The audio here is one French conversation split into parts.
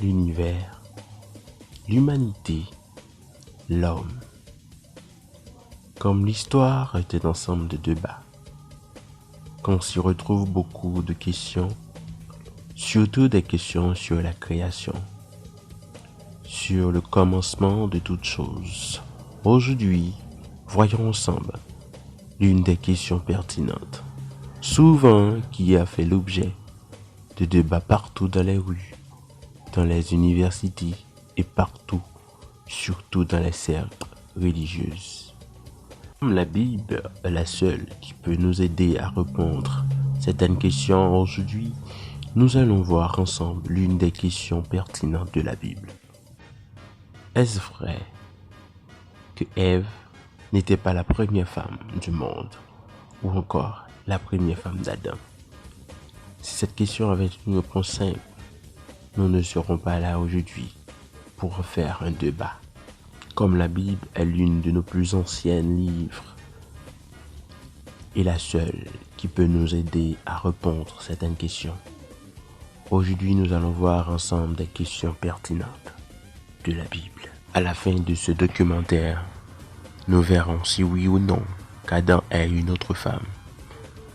l'univers, l'humanité, l'homme. Comme l'histoire est un ensemble de débats, qu'on s'y retrouve beaucoup de questions, surtout des questions sur la création, sur le commencement de toutes choses. Aujourd'hui, voyons ensemble l'une des questions pertinentes, souvent qui a fait l'objet de débats partout dans les rues, dans les universités et partout, surtout dans les cercles religieuses. Comme la Bible est la seule qui peut nous aider à répondre à certaines questions aujourd'hui, nous allons voir ensemble l'une des questions pertinentes de la Bible. Est-ce vrai que Ève n'était pas la première femme du monde, ou encore la première femme d'Adam? Si cette question avait une réponse simple, nous ne serons pas là aujourd'hui pour faire un débat. Comme la Bible est l'une de nos plus anciennes livres et la seule qui peut nous aider à répondre à certaines questions, aujourd'hui nous allons voir ensemble des questions pertinentes de la Bible. À la fin de ce documentaire, nous verrons si oui ou non qu'Adam ait une autre femme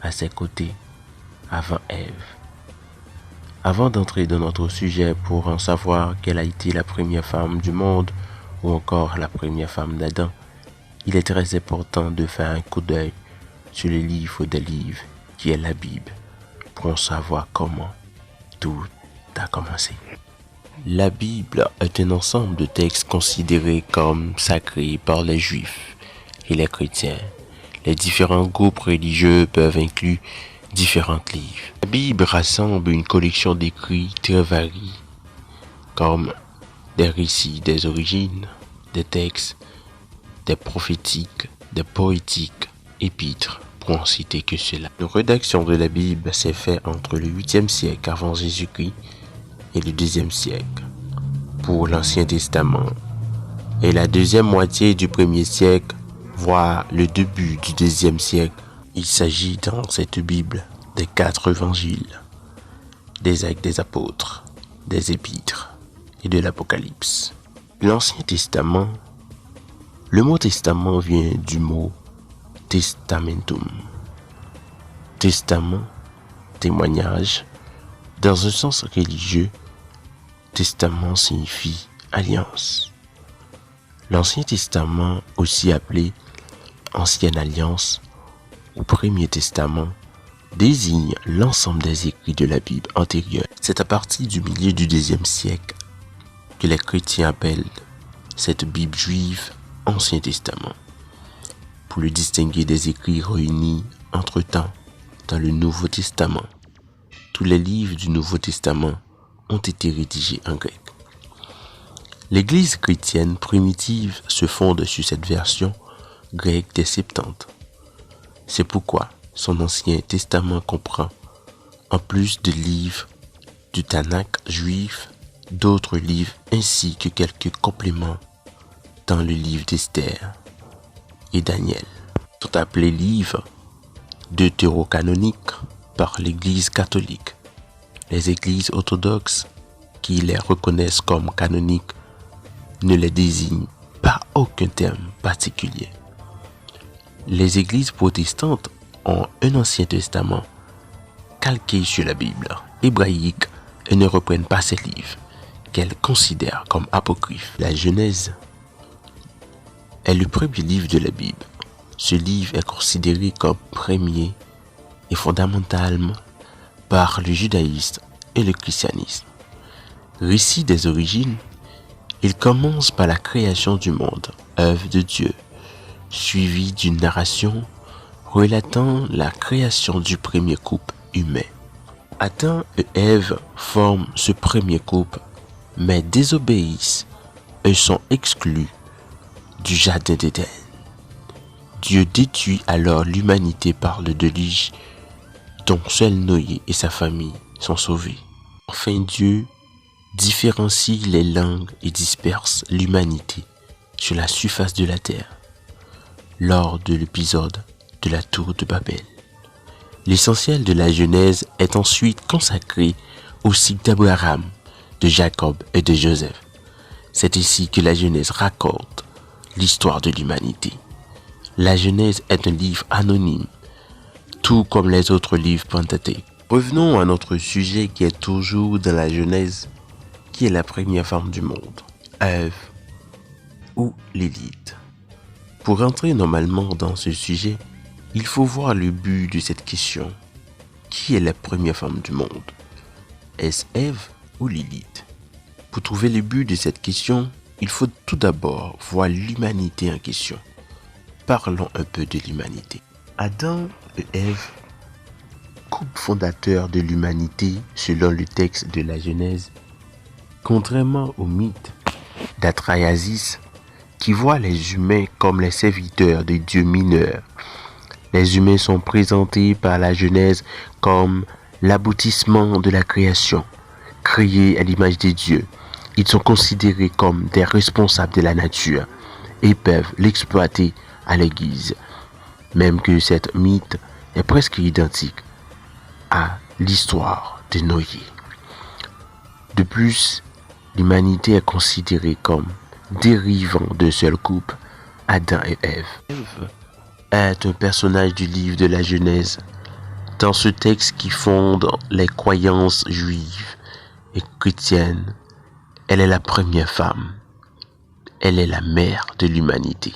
à ses côtés avant Ève. Avant d'entrer dans notre sujet pour en savoir quelle a été la première femme du monde ou encore la première femme d'Adam, il est très important de faire un coup d'œil sur le livre des livres qui est la Bible pour en savoir comment tout a commencé. La Bible est un ensemble de textes considérés comme sacrés par les Juifs et les chrétiens. Les différents groupes religieux peuvent inclure différents livres. La Bible rassemble une collection d'écrits très variés, comme des récits des origines, des textes, des prophétiques, des poétiques, épîtres, pour en citer que cela. La rédaction de la Bible s'est faite entre le 8e siècle avant Jésus-Christ et le 2e siècle pour l'Ancien Testament et la deuxième moitié du 1er siècle, voire le début du 2e siècle. Il s'agit dans cette Bible des 4 évangiles, des actes des apôtres, des épîtres et de l'Apocalypse. L'Ancien Testament, le mot testament vient du mot testamentum. Testament, témoignage. Dans un sens religieux, testament signifie alliance. L'Ancien Testament, aussi appelé Ancienne Alliance ou Premier Testament, désigne l'ensemble des écrits de la Bible antérieure. C'est à partir du milieu du 2e siècle que les chrétiens appellent cette Bible juive Ancien Testament, pour le distinguer des écrits réunis entre-temps dans le Nouveau Testament. Tous les livres du Nouveau Testament ont été rédigés en grec. L'Église chrétienne primitive se fonde sur cette version grecque des Septante. C'est pourquoi son Ancien Testament comprend, en plus de livres du Tanakh juif, d'autres livres ainsi que quelques compléments dans le livre d'Esther et Daniel. Sont appelés livres deutérocanoniques par l'Église catholique. Les églises orthodoxes qui les reconnaissent comme canoniques ne les désignent par aucun terme particulier. Les églises protestantes ont un Ancien Testament calqué sur la Bible hébraïque et ne reprennent pas ces livres qu'elles considèrent comme apocryphes. La Genèse est le premier livre de la Bible. Ce livre est considéré comme premier et fondamentalement par le judaïsme et le christianisme. Récit des origines, il commence par la création du monde, œuvre de Dieu, suivi d'une narration relatant la création du premier couple humain. Adam et Ève forment ce premier couple, mais désobéissent et sont exclus du jardin d'Éden. Dieu détruit alors l'humanité par le déluge, dont seul Noé et sa famille sont sauvés. Enfin, Dieu différencie les langues et disperse l'humanité sur la surface de la terre lors de l'épisode de la tour de Babel. L'essentiel de la Genèse est ensuite consacré au cycle d'Abraham, de Jacob et de Joseph. C'est ici que la Genèse raconte l'histoire de l'humanité. La Genèse est un livre anonyme, tout comme les autres livres pentateuques. Revenons à notre sujet qui est toujours dans la Genèse, qui est la première femme du monde, Ève ou Lilith. Pour entrer normalement dans ce sujet, il faut voir le but de cette question. Qui est la première femme du monde? Est-ce Ève ou Lilith? Pour trouver le but de cette question, il faut tout d'abord voir l'humanité en question. Parlons un peu de l'humanité. Adam et Ève, couple fondateur de l'humanité selon le texte de la Genèse, contrairement au mythe d'Atrahasis qui voit les humains comme les serviteurs des dieux mineurs. Les humains sont présentés par la Genèse comme l'aboutissement de la création, créés à l'image des dieux. Ils sont considérés comme des responsables de la nature et peuvent l'exploiter à leur guise. Même que cette mythe est presque identique à l'histoire de Noé. De plus, l'humanité est considérée comme dérivant d'un seul couple, Adam et Ève. Ève est un personnage du livre de la Genèse, dans ce texte qui fonde les croyances juives et chrétiennes. Elle est la première femme. Elle est la mère de l'humanité.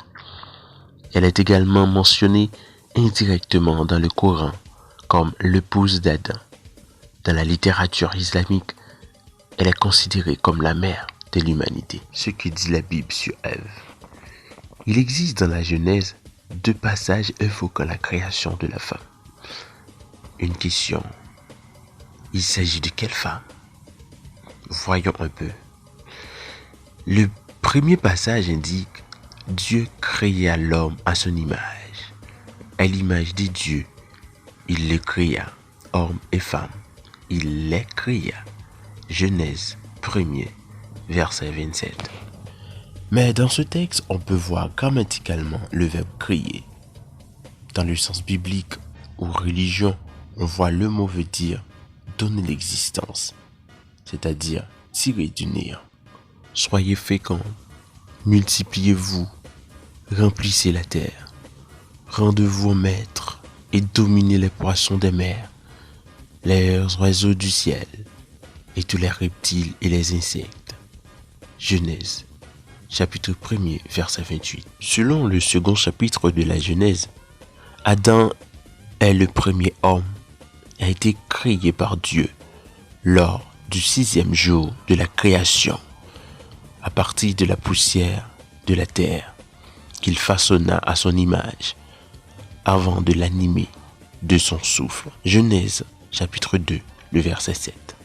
Elle est également mentionnée indirectement dans le Coran comme l'épouse d'Adam. Dans la littérature islamique, elle est considérée comme la mère de l'humanité. Ce que dit la Bible sur Ève. Il existe dans la Genèse 2 passages évoquant la création de la femme. Une question. Il s'agit de quelle femme? Voyons un peu. Le premier passage indique Dieu créa l'homme à son image. À l'image de Dieu, il les créa, hommes et femmes. Il les créa. Genèse 1er, verset 27. Mais dans ce texte, on peut voir grammaticalement le verbe créer. Dans le sens biblique ou religion, on voit le mot veut dire donner l'existence, c'est-à-dire tirer du néant. Soyez féconds, multipliez-vous, remplissez la terre, rendez-vous maîtres et dominez les poissons des mers, les oiseaux du ciel et tous les reptiles et les insectes. Genèse, chapitre 1er, verset 28. Selon le second chapitre de la Genèse, Adam est le premier homme et a été créé par Dieu lors du 6e jour de la création, à partir de la poussière de la terre qu'il façonna à son image, avant de l'animer de son souffle. Genèse, chapitre 2, le verset 7.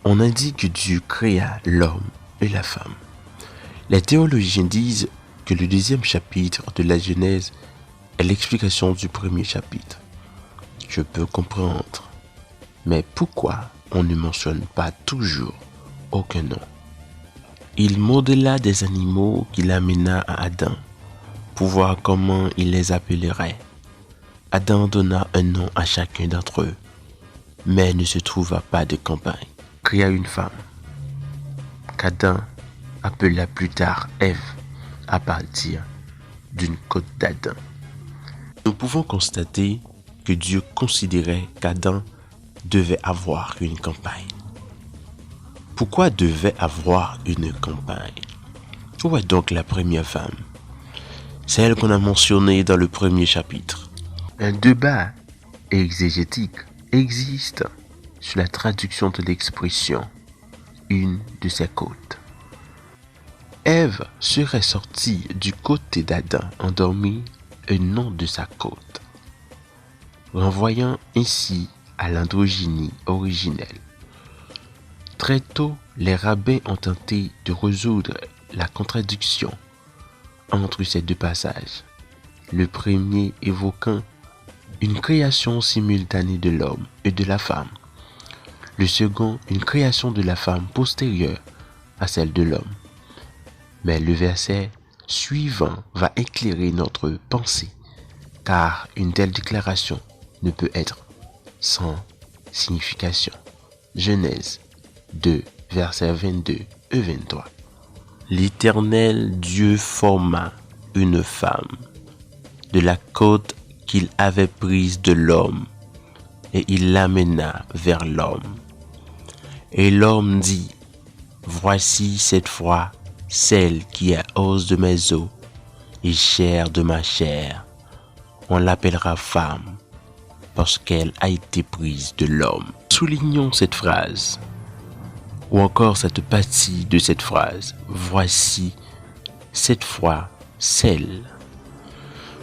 On indique que Dieu créa l'homme et la femme. Les théologiens disent que le 2e chapitre de la Genèse est l'explication du 1er chapitre. Je peux comprendre, mais pourquoi on ne mentionne pas toujours aucun nom? Il modéla des animaux qu'il amena à Adam pour voir comment il les appellerait. Adam donna un nom à chacun d'entre eux, mais ne se trouva pas de compagne. Créa une femme, qu'Adam appela plus tard Ève à partir d'une côte d'Adam. Nous pouvons constater que Dieu considérait qu'Adam devait avoir une compagne. Pourquoi devait avoir une compagne? Où est donc la première femme? Celle qu'on a mentionnée dans le 1er chapitre. Un débat exégétique existe sur la traduction de l'expression « une de ses côtes ». Ève serait sortie du côté d'Adam endormi un nom de sa côte, renvoyant ainsi à l'androgynie originelle. Très tôt, les rabbins ont tenté de résoudre la contradiction entre ces 2 passages, le premier évoquant une création simultanée de l'homme et de la femme, le second une création de la femme postérieure à celle de l'homme. Mais le verset suivant va éclairer notre pensée, car une telle déclaration ne peut être sans signification. Genèse 2, versets 22 et 23. L'Éternel Dieu forma une femme de la côte qu'il avait prise de l'homme, et il l'amena vers l'homme. Et l'homme dit, voici cette fois celle qui est os de mes os et chair de ma chair. On l'appellera femme, parce qu'elle a été prise de l'homme. Soulignons cette phrase, ou encore cette partie de cette phrase. Voici cette fois celle.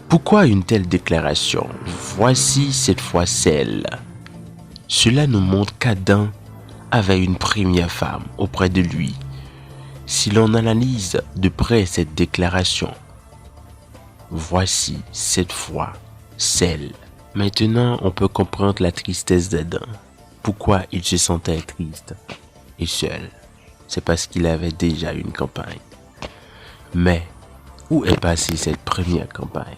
Pourquoi une telle déclaration? Voici cette fois celle. Cela nous montre qu'Adam avait une première femme auprès de lui. Si l'on analyse de près cette déclaration, voici cette fois celle. Maintenant, on peut comprendre la tristesse d'Adam. Pourquoi il se sentait triste et seul? C'est parce qu'il avait déjà une compagne. Mais, où est passée cette première compagne?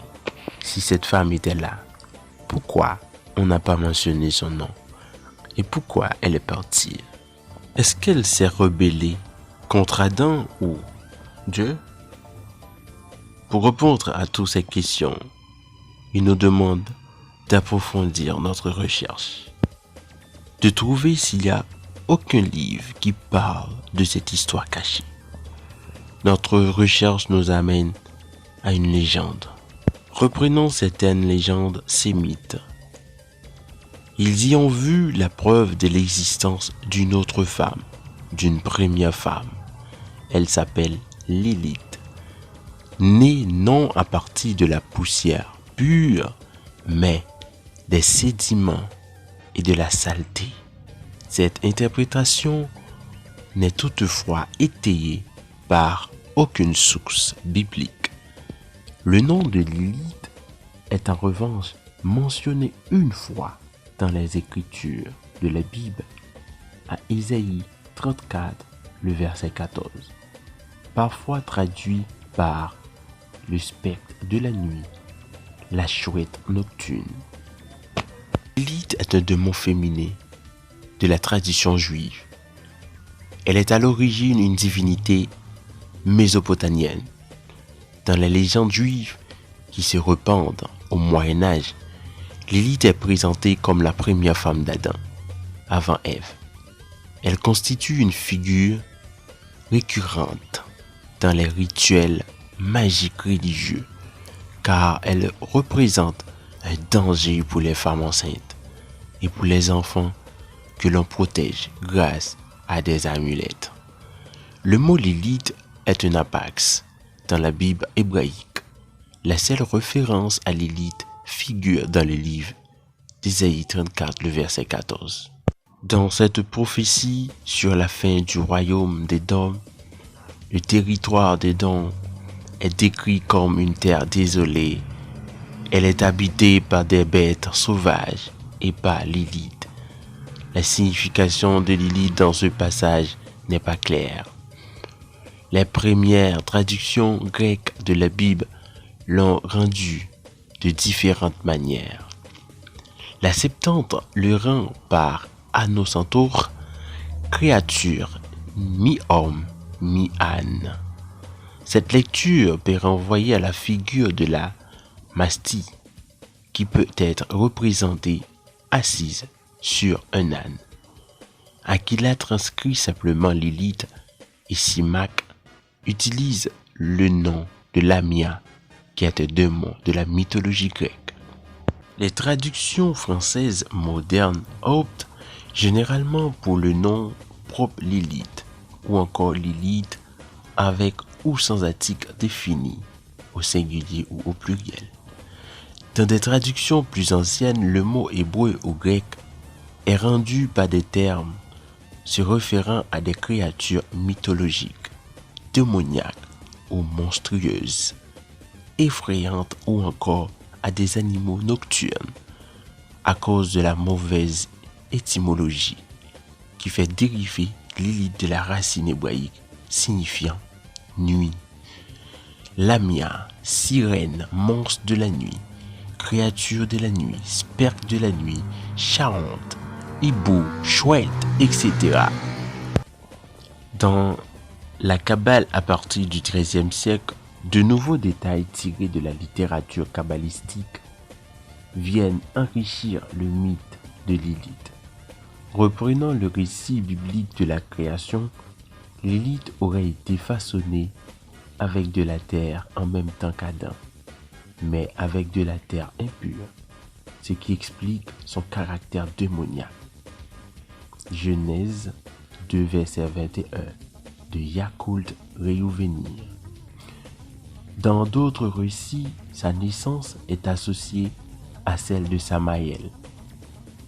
Si cette femme était là, pourquoi on n'a pas mentionné son nom? Et pourquoi elle est partie? Est-ce qu'elle s'est rebellée contre Adam ou Dieu? Pour répondre à toutes ces questions, il nous demande d'approfondir notre recherche, de trouver s'il n'y a aucun livre qui parle de cette histoire cachée. Notre recherche nous amène à une légende. Reprenons certaines légendes sémites. Ils y ont vu la preuve de l'existence d'une autre femme, d'une première femme. Elle s'appelle Lilith, née non à partir de la poussière pure, mais des sédiments et de la saleté. Cette interprétation n'est toutefois étayée par aucune source biblique. Le nom de Lilith est en revanche mentionné une fois dans les Écritures de la Bible, à Ésaïe 34, le verset 14, parfois traduit par le spectre de la nuit, la chouette nocturne. Lilith est un démon féminin de la tradition juive. Elle est à l'origine une divinité mésopotamienne. Dans les légendes juives qui se répandent au Moyen-Âge, Lilith est présentée comme la première femme d'Adam, avant Ève. Elle constitue une figure récurrente dans les rituels magiques religieux, car elle représente un danger pour les femmes enceintes et pour les enfants que l'on protège grâce à des amulettes. Le mot Lilith est un apax dans la Bible hébraïque. La seule référence à Lilith figure dans le livre d'Ésaïe 34, le verset 14. Dans cette prophétie sur la fin du royaume d'Édom, le territoire d'Édom est décrit comme une terre désolée. Elle est habitée par des bêtes sauvages et par Lilith. La signification de Lilith dans ce passage n'est pas claire. Les premières traductions grecques de la Bible l'ont rendue de différentes manières. La Septante le rend par Anocentour, créature mi-homme, mi-âne. Cette lecture peut renvoyer à la figure de la mastie, qui peut être représentée assise sur un âne. Aquila transcrit simplement Lilith et Simac utilise le nom de Lamia, qui est un démon de la mythologie grecque. Les traductions françaises modernes optent généralement pour le nom propre Lilith, ou encore Lilith avec ou sans article défini, au singulier ou au pluriel. Dans des traductions plus anciennes, le mot hébreu ou grec est rendu par des termes se référant à des créatures mythologiques, démoniaques ou monstrueuses, effrayantes ou encore à des animaux nocturnes, à cause de la mauvaise étymologie qui fait dériver Lilith de la racine hébraïque signifiant nuit. Lamia, sirène, monstre de la nuit, créature de la nuit, spectre de la nuit, charente, hibou, chouette, etc. Dans la Kabbale à partir du XIIIe siècle, de nouveaux détails tirés de la littérature kabbalistique viennent enrichir le mythe de Lilith. Reprenant le récit biblique de la création, Lilith aurait été façonnée avec de la terre en même temps qu'Adam, mais avec de la terre impure, ce qui explique son caractère démoniaque. Genèse 2, verset 21 de Yakult Réouvenir. Dans d'autres récits, sa naissance est associée à celle de Samaël.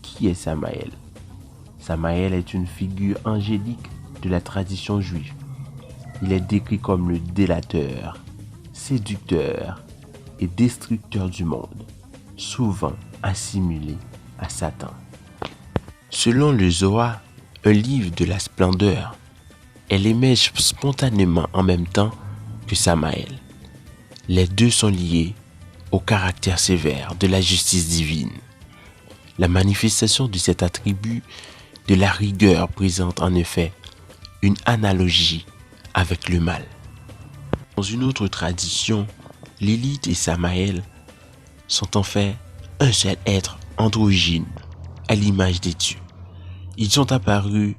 Qui est Samaël? Samaël est une figure angélique de la tradition juive. Il est décrit comme le délateur, séducteur et destructeur du monde, souvent assimilé à Satan. Selon le Zohar, un livre de la splendeur, elle émerge spontanément en même temps que Samaël. Les deux sont liés au caractère sévère de la justice divine. La manifestation de cet attribut de la rigueur présente en effet une analogie avec le mal. Dans une autre tradition, Lilith et Samaël sont en fait un seul être androgyne à l'image des dieux. Ils sont apparus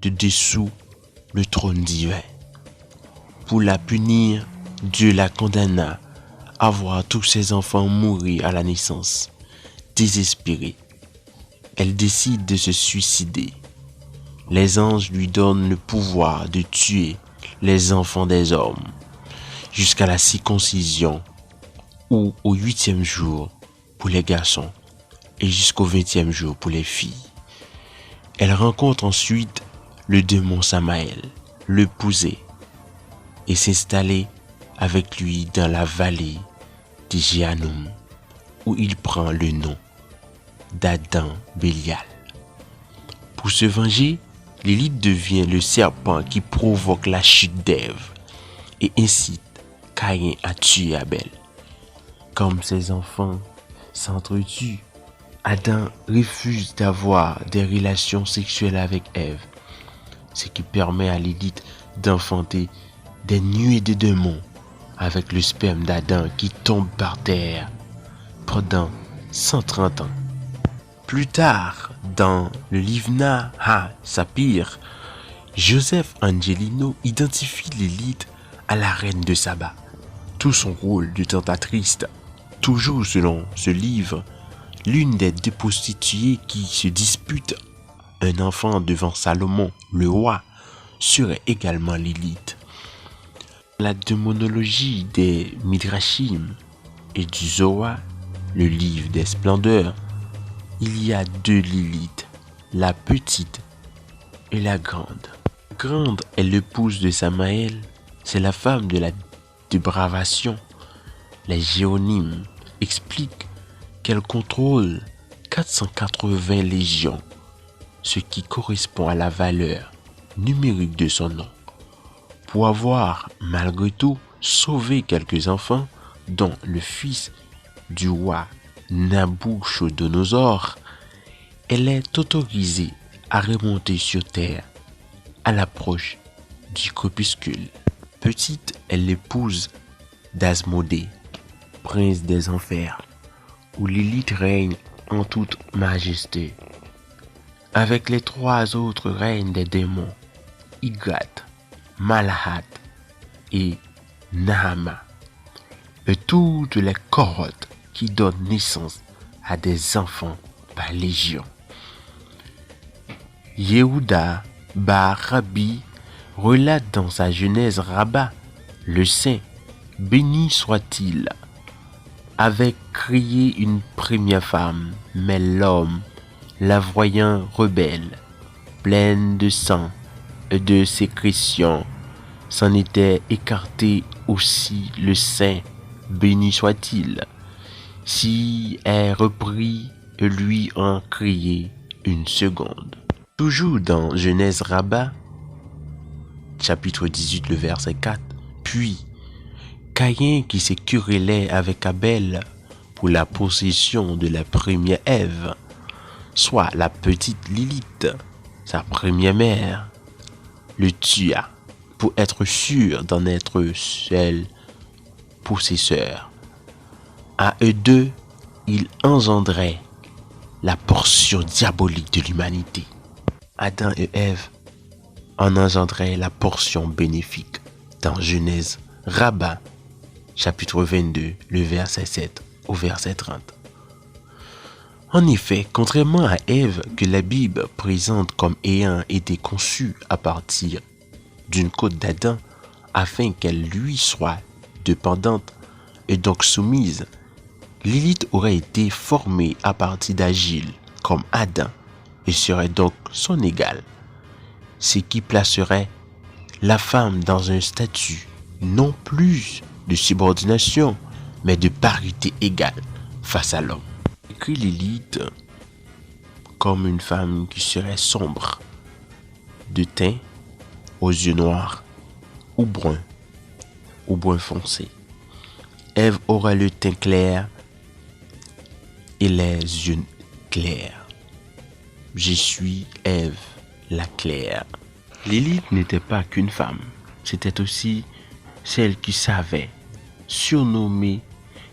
de dessous le trône divin. Pour la punir, Dieu la condamna à voir tous ses enfants mourir à la naissance. Désespérée, elle décide de se suicider. Les anges lui donnent le pouvoir de tuer les enfants des hommes jusqu'à la circoncision ou au 8e jour pour les garçons et jusqu'au 20e jour pour les filles. Elle rencontre ensuite le démon Samaël, l'épouser et s'installer avec lui dans la vallée de Jéhannoum où il prend le nom d'Adam Bélial. Pour se venger, Lilith devient le serpent qui provoque la chute d'Ève et incite Caïn à tuer Abel. Comme ses enfants s'entretuent, Adam refuse d'avoir des relations sexuelles avec Ève, ce qui permet à Lilith d'enfanter des nuées de démons avec le sperme d'Adam qui tombe par terre pendant 130 ans. Plus tard, dans le Livna ha-Sapir, Joseph Angelino identifie Lilith à la reine de Saba. Tout son rôle de tentatrice, toujours selon ce livre, l'une des deux prostituées qui se disputent un enfant devant Salomon, le roi, serait également Lilith. La démonologie des Midrashim et du Zohar, le livre des splendeurs, il y a deux Lilith, la petite et la grande. La grande est l'épouse de Samaël, c'est la femme de la dépravation. Les géonymes expliquent qu'elle contrôle 480 légions, ce qui correspond à la valeur numérique de son nom. Pour avoir, malgré tout, sauvé quelques enfants, dont le fils du roi Nabuchodonosor, elle est autorisée à remonter sur terre à l'approche du crépuscule. Petite est l'épouse d'Asmodée, prince des enfers, où Lilith règne en toute majesté, avec les trois autres reines des démons, Igat, Malahat et Nahama, et toutes les cohortes qui donnent naissance à des enfants par légion. Yehuda Bar Rabbi relate dans sa Genèse Rabbah, le saint, béni soit-il, avait créé une première femme, mais l'homme, la voyant rebelle, pleine de sang et de sécrétions, s'en était écarté aussi le saint, béni soit-il, si elle reprit et lui en criait une seconde. Toujours dans Genèse Rabbah, chapitre 18, le verset 4, puis Caïn qui se querellait avec Abel pour la possession de la première Ève, soit la petite Lilith, sa première mère, le tua pour être sûr d'en être seul possesseur. À eux deux, ils engendraient la portion diabolique de l'humanité. Adam et Ève en engendraient la portion bénéfique. Dans Genèse, Rabbin, chapitre 22, le verset 7 au verset 30. En effet, contrairement à Ève que la Bible présente comme ayant été conçue à partir d'une côte d'Adam afin qu'elle lui soit dépendante et donc soumise, Lilith aurait été formée à partir d'Agile comme Adam et serait donc son égale, ce qui placerait la femme dans un statut non plus de subordination mais de parité égale face à l'homme. Écrit Lilith comme une femme qui serait sombre, de teint, aux yeux noirs ou brun foncé. Ève aura le teint clair et les yeux clairs. Je suis Ève, la claire. Lilith n'était pas qu'une femme, c'était aussi celle qui savait, surnommée,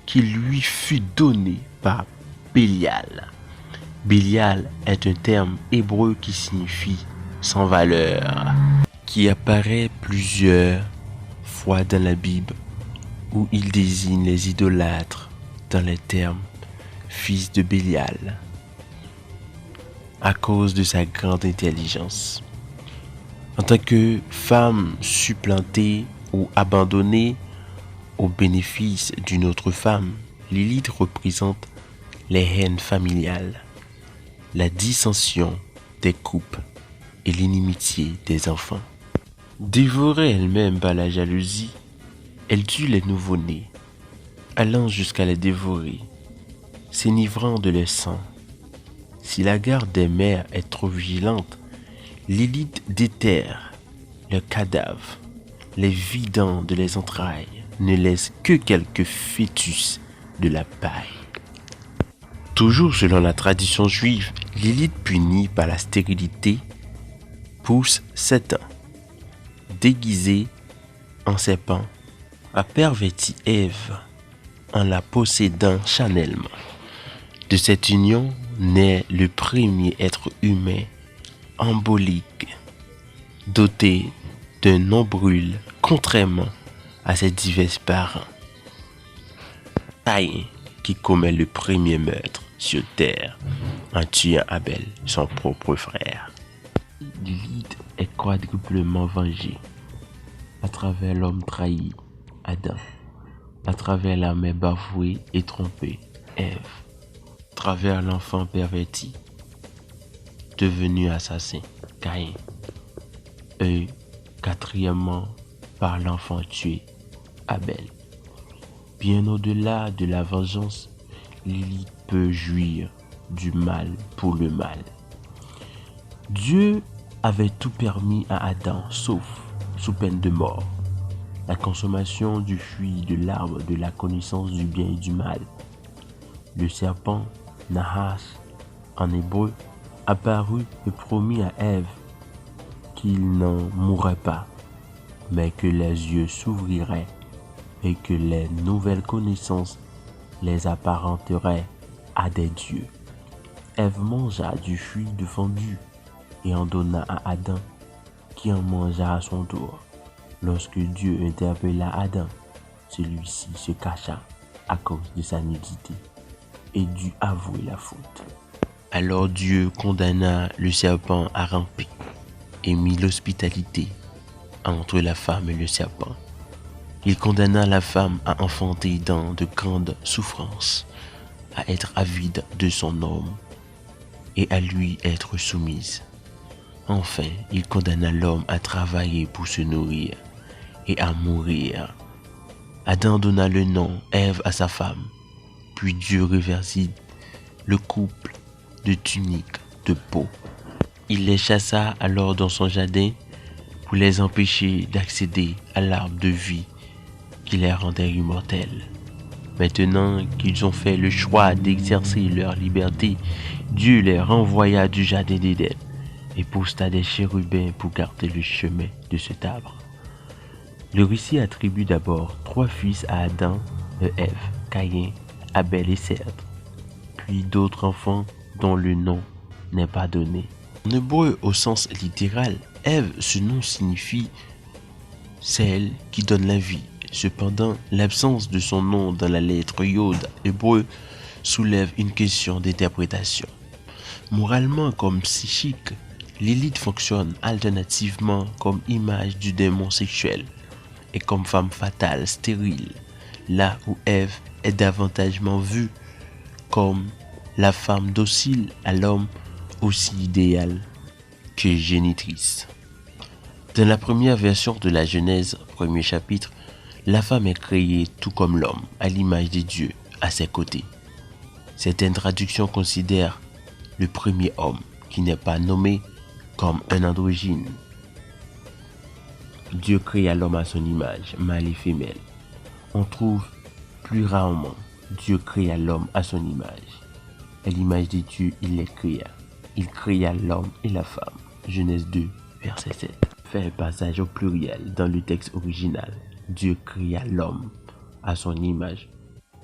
qui lui fut donnée par Bélial. Bélial est un terme hébreu qui signifie sans valeur, qui apparaît plusieurs fois dans la Bible où il désigne les idolâtres dans les termes fils de Bélial à cause de sa grande intelligence. En tant que femme supplantée ou abandonnée au bénéfice d'une autre femme, Lilith représente les haines familiales, la dissension des couples et l'inimitié des enfants. Dévorée elle-même par la jalousie, elle tue les nouveau-nés, allant jusqu'à les dévorer, s'enivrant de leur sang. Si la garde des mères est trop vigilante, Lilith déterre leurs cadavres, les vidant de leurs entrailles, ne laisse que quelques fœtus de la paille. Toujours selon la tradition juive, Lilith punie par la stérilité pousse Satan, déguisé en serpent, a perverti Ève en la possédant charnellement. De cette union naît le premier être humain embolique, doté d'un nombril contrairement à ses divers parents. Caïn qui commet le premier meurtre sur terre en tuant Abel, son propre frère. Lilith est quadruplement vengée à travers l'homme trahi, Adam, à travers la mère bafouée et trompée, Ève, à travers l'enfant perverti, devenu assassin, Caïn, et quatrièmement par l'enfant tué, Abel. Bien au-delà de la vengeance, Lilith peut jouir du mal pour le mal. Dieu avait tout permis à Adam, sauf sous peine de mort, la consommation du fruit de l'arbre de la connaissance du bien et du mal. Le serpent, Nahas, en hébreu, apparut et promit à Ève qu'il n'en mourrait pas, mais que les yeux s'ouvriraient et que les nouvelles connaissances les apparenteraient à des dieux. Ève mangea du fruit défendu et en donna à Adam, qui en mangea à son tour. Lorsque Dieu interpella Adam, celui-ci se cacha à cause de sa nudité et dut avouer la faute. Alors Dieu condamna le serpent à ramper et mit l'hospitalité entre la femme et le serpent. Il condamna la femme à enfanter dans de grandes souffrances, à être avide de son homme et à lui être soumise. Enfin, il condamna l'homme à travailler pour se nourrir et à mourir. Adam donna le nom Ève à sa femme, puis Dieu revêtit le couple de tuniques de peau. Il les chassa alors dans son jardin pour les empêcher d'accéder à l'arbre de vie qui les rendait immortels. Maintenant qu'ils ont fait le choix d'exercer leur liberté, Dieu les renvoya du jardin d'Éden et posta des chérubins pour garder le chemin de cet arbre. Le récit attribue d'abord 3 fils à Adam et Ève, Caïn, Abel et Seth, puis d'autres enfants dont le nom n'est pas donné. En hébreu, au sens littéral, Ève, ce nom signifie celle qui donne la vie. Cependant, l'absence de son nom dans la lettre Yod hébreu soulève une question d'interprétation. Moralement comme psychique, Lilith fonctionne alternativement comme image du démon sexuel et comme femme fatale, stérile, là où Ève est davantage vue comme la femme docile à l'homme, aussi idéale que génitrice. Dans la première version de la Genèse, premier chapitre, la femme est créée tout comme l'homme, à l'image de Dieu, à ses côtés. Certaines traductions considèrent le premier homme, qui n'est pas nommé, comme un androgyne. Dieu créa l'homme à son image, mâle et femelle. On trouve plus rarement Dieu créa l'homme à son image. À l'image de Dieu, il les créa. Il créa l'homme et la femme. Genèse 2, verset 7. Fait un passage au pluriel dans le texte original. Dieu créa l'homme à son image.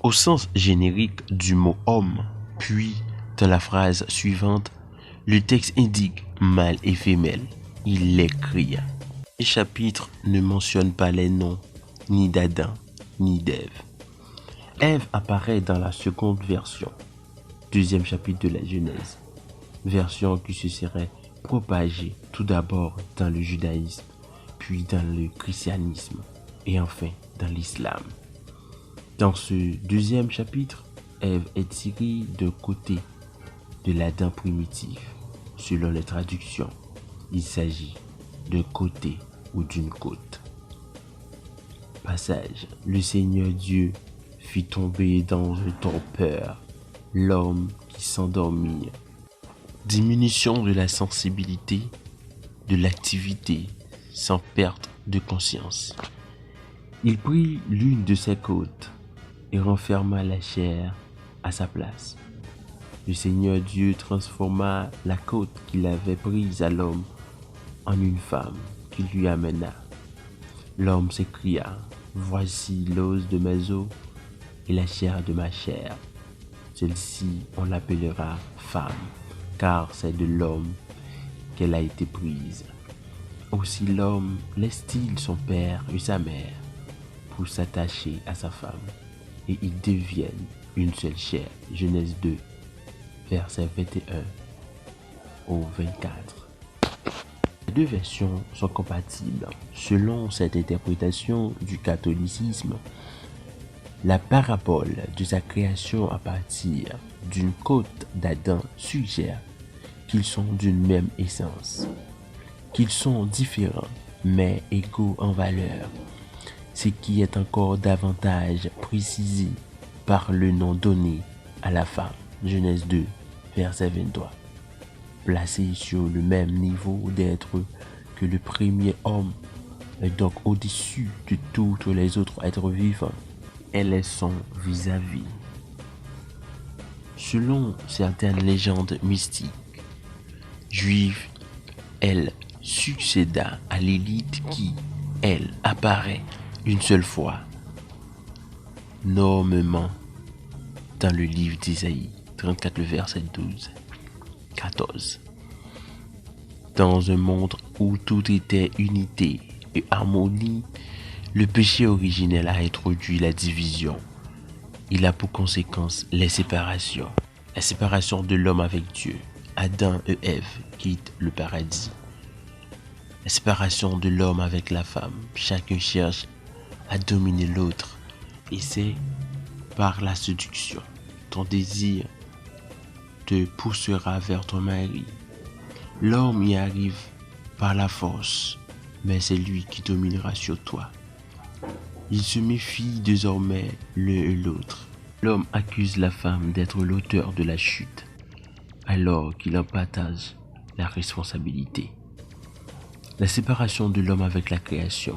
Au sens générique du mot homme, puis dans la phrase suivante, le texte indique mâle et femelle. Il les créa. Les chapitres ne mentionnent pas les noms ni d'Adam ni d'Ève. Ève apparaît dans la seconde version, deuxième chapitre de la Genèse, version qui se serait propagée tout d'abord dans le judaïsme, puis dans le christianisme et enfin dans l'islam. Dans ce deuxième chapitre, Ève est tirée d'un côté de l'Adam primitif. Selon les traductions, il s'agit d'un côté ou d'une côte. Passage. Le Seigneur Dieu fit tomber dans un torpeur l'homme qui s'endormit. Diminution de la sensibilité, de l'activité, sans perte de conscience. Il prit l'une de ses côtes et renferma la chair à sa place. Le Seigneur Dieu transforma la côte qu'il avait prise à l'homme en une femme qu'il lui amena. L'homme s'écria, « Voici l'os de mes os et la chair de ma chair. Celle-ci, on l'appellera femme, car c'est de l'homme qu'elle a été prise. » Aussi l'homme laisse-t-il son père et sa mère pour s'attacher à sa femme, et ils deviennent une seule chair. Genèse 2, versets 21 au 24. Les deux versions sont compatibles. Selon cette interprétation du catholicisme, la parabole de sa création à partir d'une côte d'Adam suggère qu'ils sont d'une même essence, qu'ils sont différents mais égaux en valeur, ce qui est encore davantage précisé par le nom donné à la femme. Genèse 2, verset 23. Placée sur le même niveau d'être que le premier homme, et donc au-dessus de tous les autres êtres vivants, elle est son vis-à-vis. Selon certaines légendes mystiques juives, elle succéda à Lilith qui, elle, apparaît une seule fois, nommément dans le livre d'Isaïe 34, le verset 12. 14. Dans un monde où tout était unité et harmonie, le péché originel a introduit la division. Il a pour conséquence les séparations. La séparation de l'homme avec Dieu. Adam et Ève quittent le paradis. La séparation de l'homme avec la femme. Chacun cherche à dominer l'autre. Et c'est par la séduction. Ton désir te poussera vers ton mari. L'homme y arrive par la force, mais c'est lui qui dominera sur toi. Ils se méfient désormais l'un et l'autre. L'homme accuse la femme d'être l'auteur de la chute, alors qu'il en partage la responsabilité. La séparation de l'homme avec la création.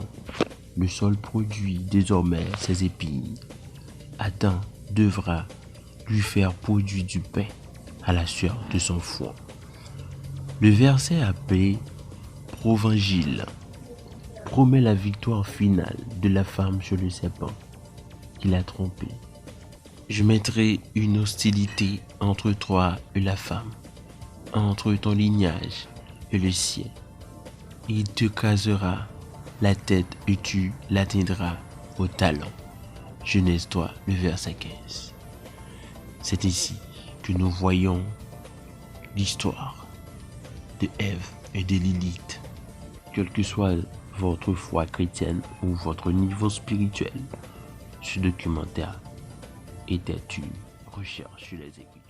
Le sol produit désormais ses épines. Adam devra lui faire produire du pain à la sueur de son front. Le verset appelé Provangile promet la victoire finale de la femme sur le serpent qui l'a trompée. Je mettrai une hostilité entre toi et la femme, entre ton lignage et le sien. Il te casera la tête et tu l'atteindras au talon. Genèse 3, le verset 15. C'est ici que nous voyons l'histoire de Ève et de Lilith. Quelle que soit votre foi chrétienne ou votre niveau spirituel, ce documentaire était une recherche sur les Écritures.